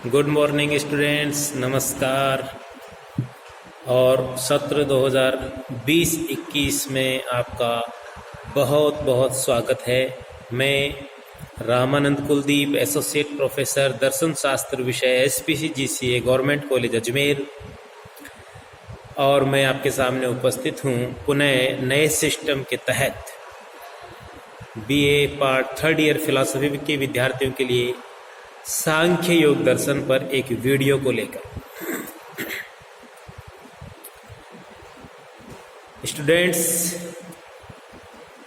Good morning students, नमस्कार। और सत्र 2020-21 में आपका बहुत बहुत स्वागत है। मैं रामानंद कुलदीप, एसोसिएट प्रोफेसर दर्शन शास्त्र विषय SPCGCA गवर्नमेंट कॉलेज अजमेर, और मैं आपके सामने उपस्थित हूँ पुनः नए सिस्टम के तहत BA part 3rd year philosophy के विद्यार्थियों के लिए सांख्य योग दर्शन पर एक वीडियो को लेकर। स्टूडेंट्स,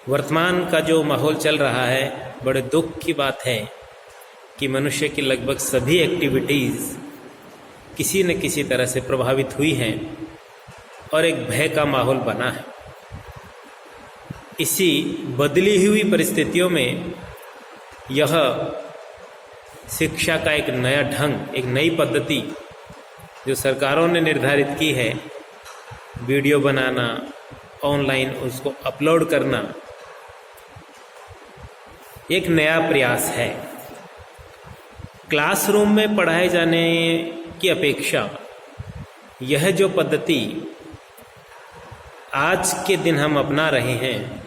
वर्तमान का जो माहौल चल रहा है, बड़े दुख की बात है कि मनुष्य की लगभग सभी एक्टिविटीज़ किसी न किसी तरह से प्रभावित हुई हैं और एक भय का माहौल बना है। इसी बदली हुई परिस्थितियों में यह शिक्षा का एक नया ढंग, एक नई पद्धति जो सरकारों ने निर्धारित की है, वीडियो बनाना, ऑनलाइन उसको अपलोड करना, एक नया प्रयास है। क्लासरूम में पढ़ाए जाने की अपेक्षा यह जो पद्धति आज के दिन हम अपना रहे हैं,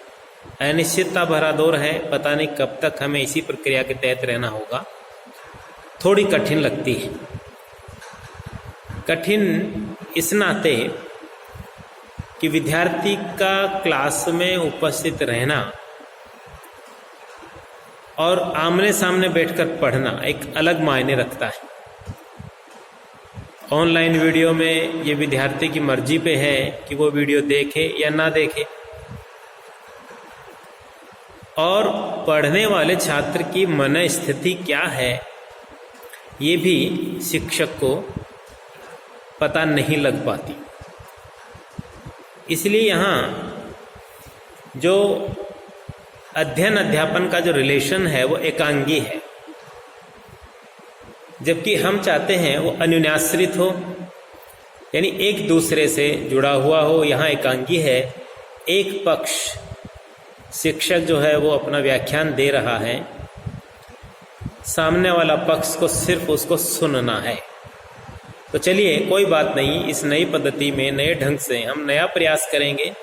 अनिश्चितता भरा दौर है। पता नहीं कब तक हमें इसी प्रक्रिया के तहत रहना होगा। थोड़ी कठिन लगती है। कठिन इस नाते कि विद्यार्थी का क्लास में उपस्थित रहना और आमने सामने बैठकर पढ़ना एक अलग मायने रखता है। ऑनलाइन वीडियो में ये विद्यार्थी की मर्जी पे है कि वो वीडियो देखे या ना देखे, और पढ़ने वाले छात्र की मन स्थिति क्या है ये भी शिक्षक को पता नहीं लग पाती। इसलिए यहाँ जो अध्ययन अध्यापन का जो रिलेशन है वो एकांगी है, जबकि हम चाहते हैं वो अन्योन्याश्रित हो, यानी एक दूसरे से जुड़ा हुआ हो। यहाँ एकांगी है। एक पक्ष शिक्षक जो है वो अपना व्याख्यान दे रहा है, सामने वाला पक्ष को सिर्फ उसको सुनना है। तो चलिए, कोई बात नहीं, इस नई पद्धति में नए ढंग से हम नया प्रयास करेंगे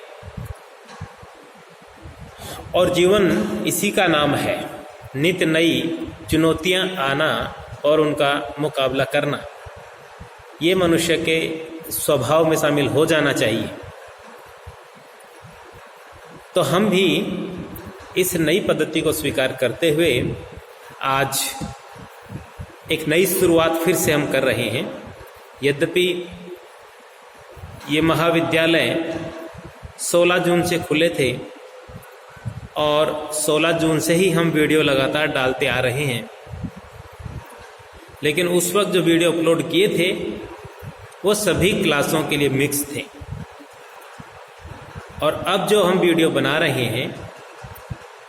और जीवन इसी का नाम है, नित्य नई चुनौतियां आना और उनका मुकाबला करना। ये मनुष्य के स्वभाव में शामिल हो जाना चाहिए। तो हम भी इस नई पद्धति को स्वीकार करते हुए आज एक नई शुरुआत फिर से हम कर रहे हैं। यद्यपि ये महाविद्यालय 16 जून से खुले थे और 16 जून से ही हम वीडियो लगातार डालते आ रहे हैं, लेकिन उस वक्त जो वीडियो अपलोड किए थे वो सभी क्लासों के लिए मिक्स थे। और अब जो हम वीडियो बना रहे हैं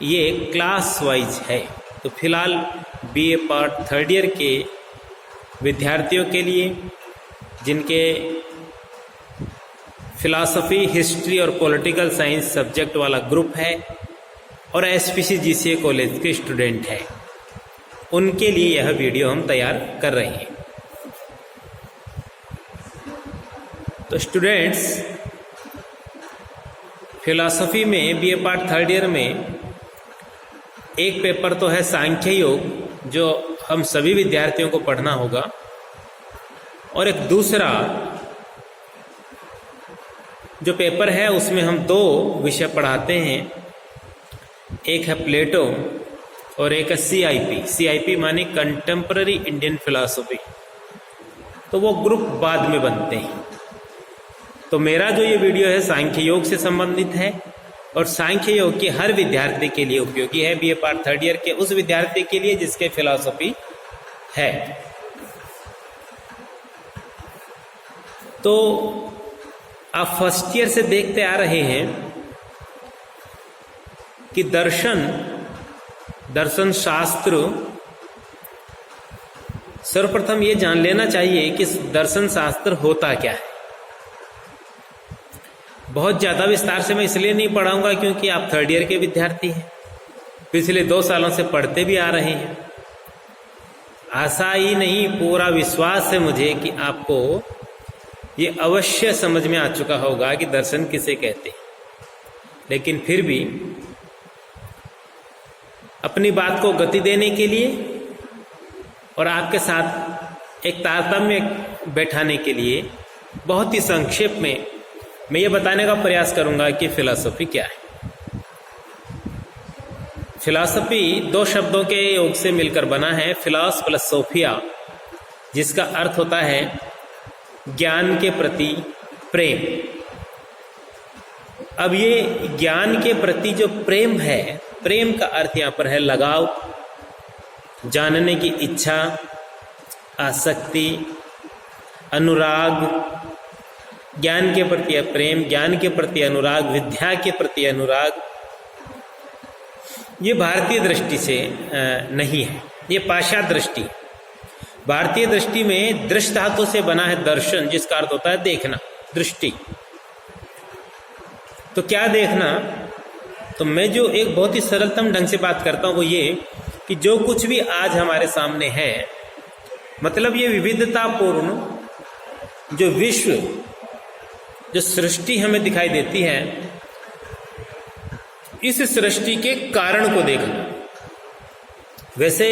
ये क्लास वाइज है। तो फिलहाल BA पार्ट 3rd ईयर के विद्यार्थियों के लिए, जिनके फिलॉसफी, हिस्ट्री और पॉलिटिकल साइंस सब्जेक्ट वाला ग्रुप है और SPCGCA कॉलेज के स्टूडेंट हैं, उनके लिए यह वीडियो हम तैयार कर रहे हैं। तो स्टूडेंट्स, फिलॉसफी में BA पार्ट 3rd ईयर में एक पेपर तो है सांख्य योग, जो हम सभी विद्यार्थियों को पढ़ना होगा, और एक दूसरा जो पेपर है उसमें हम 2 विषय पढ़ाते हैं। एक है प्लेटो और एक है CIP माने कंटेम्पररी इंडियन फिलॉसफी। तो वो ग्रुप बाद में बनते हैं। तो मेरा जो ये वीडियो है सांख्य योग से संबंधित है और सांख्य योग की हर विद्यार्थी के लिए उपयोगी है। BA पार्ट 3rd ईयर के उस विद्यार्थी के लिए जिसके फिलॉसफी है। तो आप फर्स्ट ईयर से देखते आ रहे हैं कि दर्शन शास्त्र, सर्वप्रथम ये जान लेना चाहिए कि दर्शन शास्त्र होता क्या है। बहुत ज़्यादा विस्तार से मैं इसलिए नहीं पढ़ाऊंगा क्योंकि आप 3rd ईयर के विद्यार्थी हैं, पिछले 2 सालों से पढ़ते भी आ रहे हैं। आशा ही नहीं, पूरा विश्वास है मुझे कि आपको ये अवश्य समझ में आ चुका होगा कि दर्शन किसे कहते हैं। लेकिन फिर भी अपनी बात को गति देने के लिए और आपके साथ एक तारतम्य बैठाने के लिए बहुत ही संक्षेप में मैं ये बताने का प्रयास करूंगा कि फिलॉसफी क्या है। फिलॉसफी दो शब्दों के योग से मिलकर बना है, फिलॉस प्लस सोफिया, जिसका अर्थ होता है ज्ञान के प्रति प्रेम। अब ये ज्ञान के प्रति जो प्रेम है, प्रेम का अर्थ यहाँ पर है लगाव, जानने की इच्छा, आसक्ति, अनुराग। ज्ञान के प्रति प्रेम, ज्ञान के प्रति अनुराग, विद्या के प्रति अनुराग, ये भारतीय दृष्टि से नहीं है, ये पाश्चात्य दृष्टि। भारतीय दृष्टि में दृश्य धातु से बना है दर्शन, जिसका अर्थ होता है देखना, दृष्टि। तो क्या देखना? तो मैं जो एक बहुत ही सरलतम ढंग से बात करता हूं वो ये कि जो कुछ भी आज हमारे सामने है, मतलब ये विविधतापूर्ण जो विश्व, जो सृष्टि हमें दिखाई देती है, इस सृष्टि के कारण को देखना। वैसे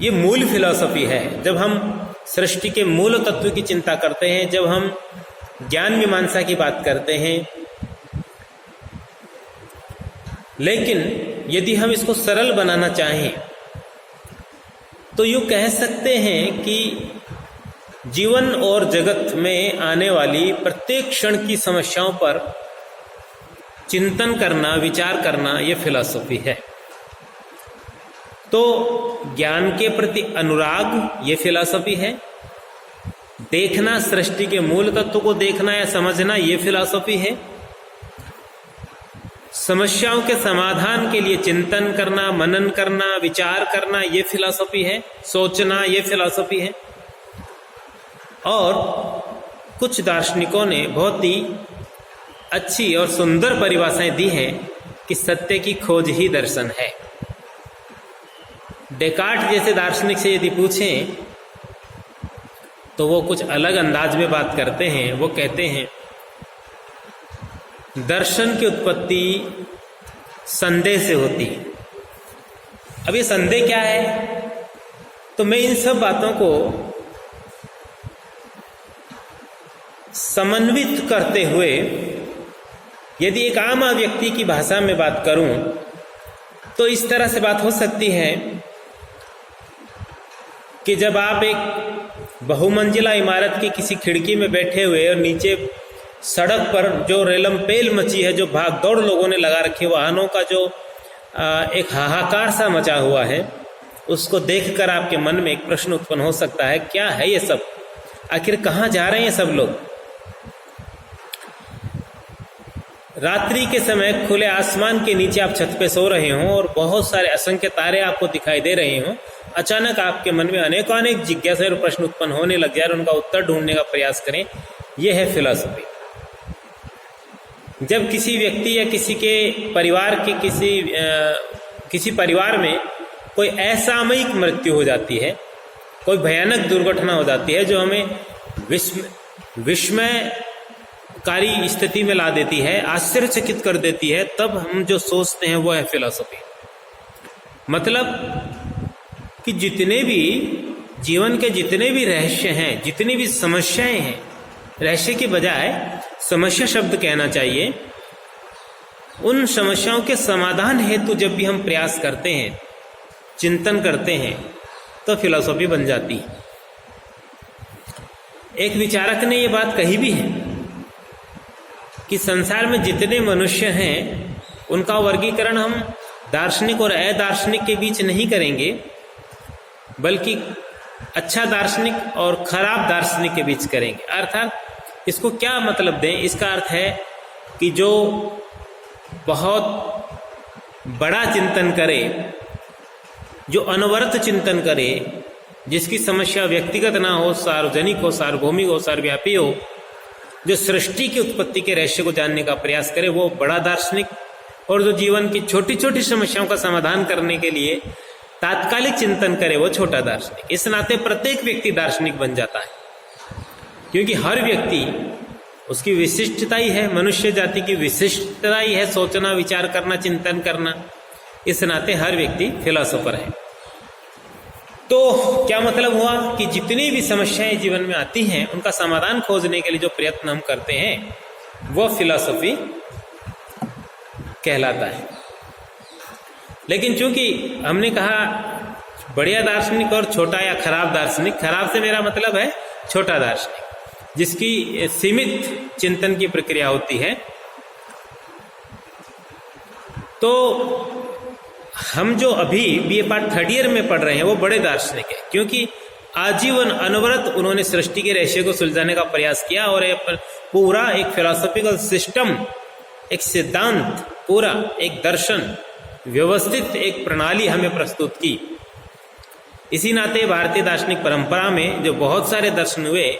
ये मूल फिलॉसफी है। जब हम सृष्टि के मूल तत्व की चिंता करते हैं, जब हम ज्ञान मीमांसा की बात करते हैं, लेकिन यदि हम इसको सरल बनाना चाहें तो यूँ कह सकते हैं कि जीवन और जगत में आने वाली प्रत्येक क्षण की समस्याओं पर चिंतन करना, विचार करना, ये फिलॉसफी है। तो ज्ञान के प्रति अनुराग ये फिलॉसफी है। देखना, सृष्टि के मूल तत्व को देखना या समझना, ये फिलॉसफी है। समस्याओं के समाधान के लिए चिंतन करना, मनन करना, विचार करना, ये फिलॉसफी है। सोचना, ये फिलॉसफी है। और कुछ दार्शनिकों ने बहुत ही अच्छी और सुंदर परिभाषाएं दी हैं कि सत्य की खोज ही दर्शन है। डेकार्ट जैसे दार्शनिक से यदि पूछें तो वो कुछ अलग अंदाज में बात करते हैं। वो कहते हैं दर्शन की उत्पत्ति संदेह से होती है। अब ये संदेह क्या है? तो मैं इन सब बातों को समन्वित करते हुए यदि एक आम व्यक्ति की भाषा में बात करूं तो इस तरह से बात हो सकती है कि जब आप एक बहुमंजिला इमारत की किसी खिड़की में बैठे हुए और नीचे सड़क पर जो रेलमपेल मची है, जो भाग दौड़ लोगों ने लगा रखी, वाहनों का जो एक हाहाकार सा मचा हुआ है, उसको देखकर आपके मन में एक प्रश्न उत्पन्न हो सकता है, क्या है ये सब? आखिर कहाँ जा रहे हैं सब लोग? रात्रि के समय खुले आसमान के नीचे आप छत पे सो रहे हो और बहुत सारे असंख्य तारे आपको दिखाई दे रहे हो। अचानक आपके मन में अनेक जिज्ञासा और प्रश्न उत्पन्न होने लग जाए और उनका उत्तर ढूंढने का प्रयास करें। यह है फिलॉसफी। जब किसी व्यक्ति या किसी के परिवार के किसी परिवार में कोई असामयिक मृत्यु हो जाती है, कोई भयानक दुर्घटना हो जाती है जो हमें विस्मयकारी स्थिति में ला देती है, आश्चर्यचकित कर देती है, तब हम जो सोचते हैं वो है फिलॉसफी। मतलब कि जितने भी जीवन के जितने भी रहस्य हैं, जितनी भी समस्याएं हैं, रहस्य की बजाय समस्या शब्द कहना चाहिए, उन समस्याओं के समाधान हेतु जब भी हम प्रयास करते हैं, चिंतन करते हैं, तो फिलॉसफी बन जाती है। एक विचारक ने ये बात कही भी है कि संसार में जितने मनुष्य हैं उनका वर्गीकरण हम दार्शनिक और अदार्शनिक के बीच नहीं करेंगे, बल्कि अच्छा दार्शनिक और खराब दार्शनिक के बीच करेंगे। अर्थात इसको क्या मतलब दें? इसका अर्थ है कि जो बहुत बड़ा चिंतन करे, जो अनवरत चिंतन करे, जिसकी समस्या व्यक्तिगत ना हो, सार्वजनिक हो, सार्वभौमिक हो, सर्वव्यापी हो, जो सृष्टि की उत्पत्ति के रहस्य को जानने का प्रयास करे, वो बड़ा दार्शनिक। और जो जीवन की छोटी छोटी समस्याओं का समाधान करने के लिए तात्कालिक चिंतन करे वो छोटा दार्शनिक। इस नाते प्रत्येक व्यक्ति दार्शनिक बन जाता है, क्योंकि हर व्यक्ति उसकी विशिष्टता ही है, मनुष्य जाति की विशिष्टता ही है सोचना, विचार करना, चिंतन करना। इस नाते हर व्यक्ति फिलोसोफर है। तो क्या मतलब हुआ कि जितनी भी समस्याएं जीवन में आती हैं उनका समाधान खोजने के लिए जो प्रयत्न हम करते हैं वो फिलॉसफी कहलाता है। लेकिन चूंकि हमने कहा बढ़िया दार्शनिक और छोटा या खराब दार्शनिक, खराब से मेरा मतलब है छोटा दार्शनिक जिसकी सीमित चिंतन की प्रक्रिया होती है, तो हम जो अभी बीए पार्ट थर्ड ईयर में पढ़ रहे हैं वो बड़े दार्शनिक है, क्योंकि आजीवन अनवरत उन्होंने सृष्टि के रहस्य को सुलझाने का प्रयास किया और पूरा एक फिलोसॉफिकल सिस्टम, एक सिद्धांत, पूरा एक दर्शन, व्यवस्थित एक प्रणाली हमें प्रस्तुत की। इसी नाते भारतीय दार्शनिक परंपरा में जो बहुत सारे दर्शन हुए,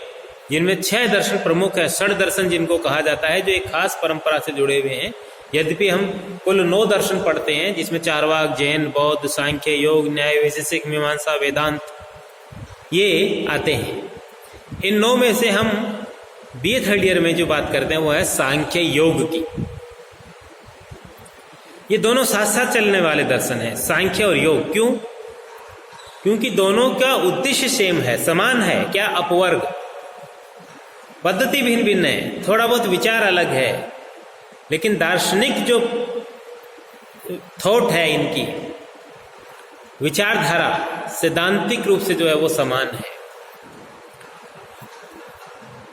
जिनमें 6 दर्शन प्रमुख है, षड दर्शन जिनको कहा जाता है, जो एक खास परंपरा से जुड़े हुए हैं। यद्यपि हम कुल 9 दर्शन पढ़ते हैं, जिसमें चारवाक, जैन, बौद्ध, सांख्य, योग, न्याय, वैशेषिक, मीमांसा, वेदांत ये आते हैं। इन 9 में से हम बीए थर्ड ईयर में जो बात करते हैं वो है सांख्य योग की। ये दोनों साथ साथ चलने वाले दर्शन हैं, सांख्य और योग। क्यों? क्योंकि दोनों का उद्देश्य सेम है, समान है। क्या? अपवर्ग। पद्धति भिन्न भिन्न है, थोड़ा बहुत विचार अलग है, लेकिन दार्शनिक जो थॉट है, इनकी विचारधारा सिद्धांतिक रूप से जो है वो समान है।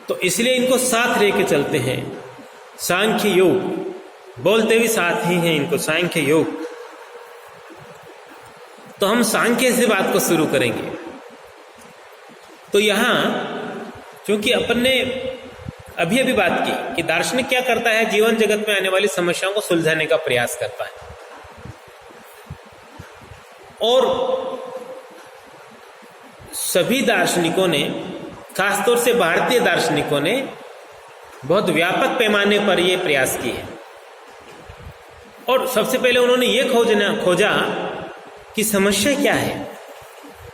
तो इसलिए इनको साथ लेके चलते हैं। सांख्य योग बोलते भी साथ ही हैं इनको, सांख्य योग। तो हम सांख्य से बात को शुरू करेंगे। तो यहां क्योंकि अपन ने अभी अभी बात की कि दार्शनिक क्या करता है, जीवन जगत में आने वाली समस्याओं को सुलझाने का प्रयास करता है। और सभी दार्शनिकों ने, खासतौर से भारतीय दार्शनिकों ने बहुत व्यापक पैमाने पर यह प्रयास किए। और सबसे पहले उन्होंने ये खोजा कि समस्या क्या है।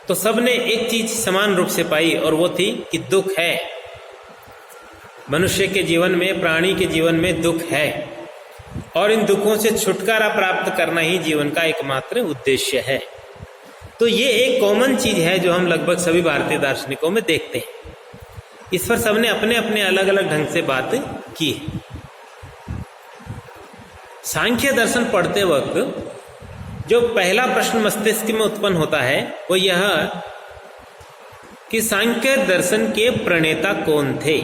तो सबने एक चीज समान रूप से पाई और वो थी कि दुख है। मनुष्य के जीवन में, प्राणी के जीवन में दुख है और इन दुखों से छुटकारा प्राप्त करना ही जीवन का एकमात्र उद्देश्य है। तो ये एक कॉमन चीज है जो हम लगभग सभी भारतीय दार्शनिकों में देखते हैं। इस पर सबने अपने अपने अलग अलग ढंग से बात की है। सांख्य दर्शन पढ़ते वक्त जो पहला प्रश्न मस्तिष्क में उत्पन्न होता है वो यह कि सांख्य दर्शन के प्रणेता कौन थे।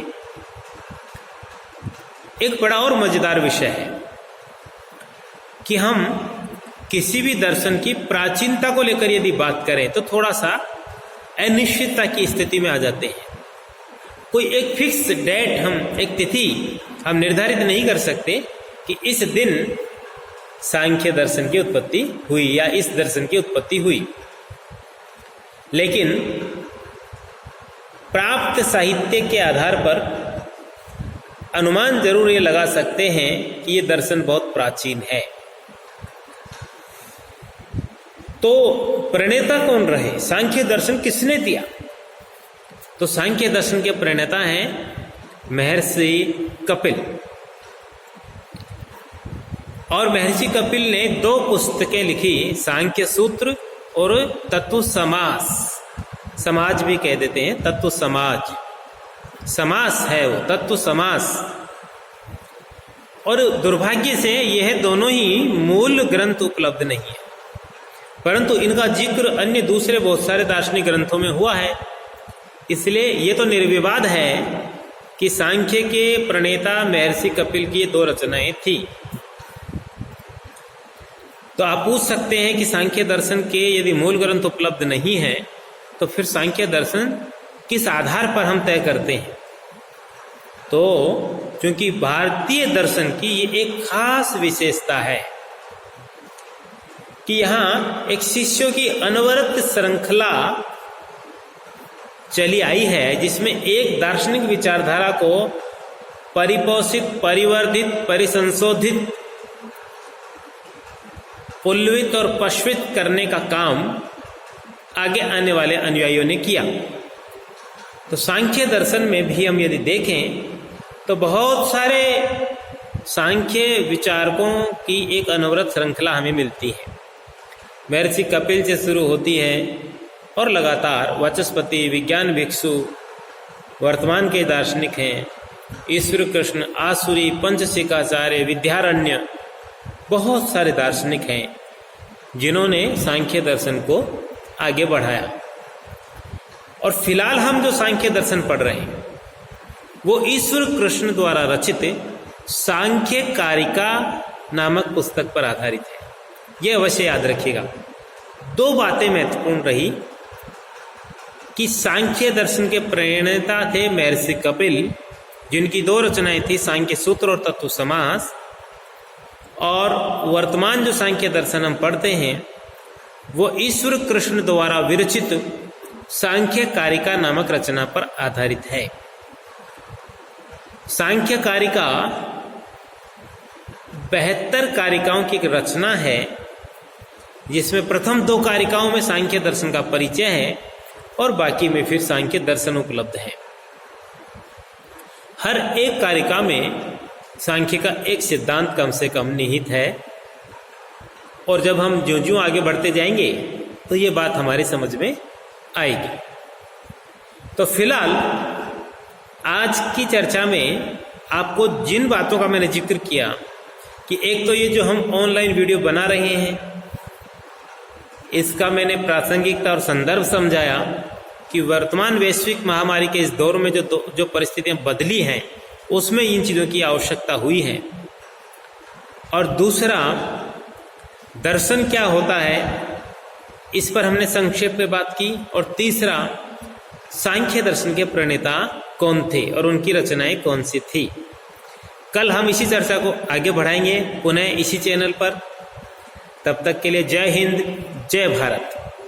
एक बड़ा और मजेदार विषय है कि हम किसी भी दर्शन की प्राचीनता को लेकर यदि बात करें तो थोड़ा सा अनिश्चितता की स्थिति में आ जाते हैं। कोई एक फिक्स डेट, हम एक तिथि हम निर्धारित नहीं कर सकते कि इस दिन सांख्य दर्शन की उत्पत्ति हुई या इस दर्शन की उत्पत्ति हुई। लेकिन प्राप्त साहित्य के आधार पर अनुमान जरूर ये लगा सकते हैं कि ये दर्शन बहुत प्राचीन है। तो प्रणेता कौन रहे, सांख्य दर्शन किसने दिया? तो सांख्य दर्शन के प्रणेता हैं महर्षि कपिल। और महर्षि कपिल ने 2 पुस्तकें लिखी, सांख्य सूत्र और तत्व समास। समाज भी कह देते हैं, तत्व समाज, समास है वो, तत्व समास। और दुर्भाग्य से यह दोनों ही मूल ग्रंथ उपलब्ध नहीं है, परंतु इनका जिक्र अन्य दूसरे बहुत सारे दार्शनिक ग्रंथों में हुआ है। इसलिए ये तो निर्विवाद है कि सांख्य के प्रणेता महर्षि कपिल की 2 रचनाएं थी। तो आप पूछ सकते हैं कि सांख्य दर्शन के यदि मूल ग्रंथ उपलब्ध नहीं है तो फिर सांख्य दर्शन किस आधार पर हम तय करते हैं? तो क्योंकि भारतीय दर्शन की ये एक खास विशेषता है कि यहाँ एक शिष्यों की अनवरत श्रृंखला चली आई है, जिसमें एक दार्शनिक विचारधारा को परिपोषित, परिवर्धित, परिसंशोधित, पुल्वित और पश्वित करने का काम आगे आने वाले अनुयायियों ने किया। तो सांख्य दर्शन में भी हम यदि देखें तो बहुत सारे सांख्य विचारकों की एक अनवरत श्रृंखला हमें मिलती है। महर्षि कपिल से शुरू होती है और लगातार वाचस्पति, विज्ञान भिक्षु, वर्तमान के दार्शनिक हैं, ईश्वर कृष्ण, आसुरी, पंचशिखाचार्य, विद्यारण्य, बहुत सारे दार्शनिक हैं जिन्होंने सांख्य दर्शन को आगे बढ़ाया। और फिलहाल हम जो सांख्य दर्शन पढ़ रहे हैं वो ईश्वर कृष्ण द्वारा रचित सांख्य कारिका नामक पुस्तक पर आधारित है। यह अवश्य याद रखिएगा। दो बातें महत्वपूर्ण रही कि सांख्य दर्शन के प्रणेता थे महर्षि कपिल, जिनकी दो रचनाएं थी, सांख्य सूत्र और तत्व समास। और वर्तमान जो सांख्य दर्शन हम पढ़ते हैं वो ईश्वर कृष्ण द्वारा विरचित सांख्य कारिका नामक रचना पर आधारित है। सांख्य कारिका 72 कारिकाओं की एक रचना है, जिसमें प्रथम 2 कारिकाओं में सांख्य दर्शन का परिचय है और बाकी में फिर सांख्य दर्शन उपलब्ध है। हर एक कारिका में सांख्य का एक सिद्धांत कम से कम निहित है, और जब हम ज्यों-ज्यों आगे बढ़ते जाएंगे तो ये बात हमारी समझ में आएगी। तो फिलहाल आज की चर्चा में आपको जिन बातों का मैंने जिक्र किया कि एक तो ये जो हम ऑनलाइन वीडियो बना रहे हैं इसका मैंने प्रासंगिकता और संदर्भ समझाया कि वर्तमान वैश्विक महामारी के इस दौर में जो परिस्थितियां बदली हैं उसमें इन चीज़ों की आवश्यकता हुई है। और दूसरा, दर्शन क्या होता है इस पर हमने संक्षेप में बात की। और तीसरा, सांख्य दर्शन के प्रणेता कौन थे और उनकी रचनाएं कौन सी थी। कल हम इसी चर्चा को आगे बढ़ाएंगे पुनः इसी चैनल पर। तब तक के लिए जय हिंद, जय भारत।